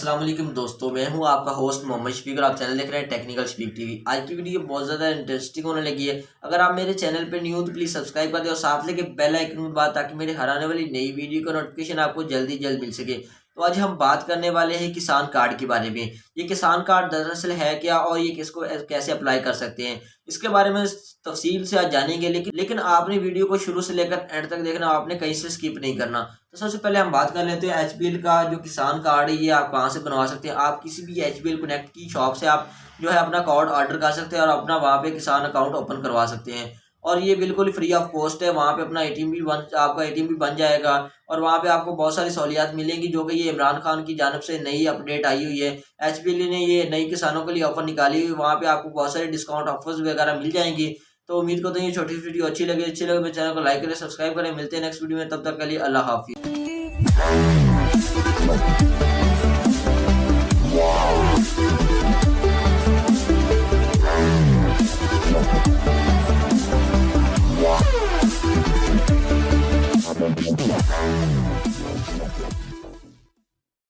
अस्सलाम वालेकुम दोस्तों, मैं हूं आपका होस्ट मोहम्मद शफीक और आप चैनल देख रहे हैं टेक्निकल शफीक टीवी। आज की वीडियो बहुत ज़्यादा इंटरेस्टिंग होने लगी है। अगर आप मेरे चैनल पे न्यू तो प्लीज़ सब्सक्राइब कर दें और साथ लेके बेल आइकन में बात ताकि मेरे हर आने वाली नई वीडियो का नोटिफिकेशन आपको जल्दी जल्द मिल सके। तो आज हम बात करने वाले हैं किसान कार्ड के बारे में। ये किसान कार्ड दरअसल है क्या और ये किसको कैसे अप्लाई कर सकते हैं, इसके बारे में तफसील से आज जानेंगे। लेकिन आपने वीडियो को शुरू से लेकर एंड तक देखना, आपने कहीं से स्किप नहीं करना। तो सबसे पहले हम बात कर लेते हैं एचबीएल का जो किसान कार्ड है, ये आप कहाँ से बनवा सकते हैं। आप किसी भी एचबीएल कनेक्ट की शॉप से आप जो है अपना कार्ड ऑर्डर कर सकते हैं और अपना वहाँ पे किसान अकाउंट ओपन करवा सकते हैं। और ये बिल्कुल फ्री ऑफ कॉस्ट है। वहाँ पे अपना आपका एटीएम भी बन जाएगा और वहाँ पे आपको बहुत सारी सहूलियात मिलेंगी, जो कि ये इमरान खान की जानब से नई अपडेट आई हुई है। एचबीएल ने ये नई किसानों के लिए ऑफर निकाली हुई, वहाँ पे आपको बहुत सारे डिस्काउंट ऑफर्स वगैरह मिल जाएंगी। तो उम्मीद करते हैं ये छोटी वीडियो अच्छी लगे मेरे चैनल को लाइक करें, सब्सक्राइब करें। मिलते हैं नेक्स्ट वीडियो में, तब तक के लिए अल्लाह हाफिज़।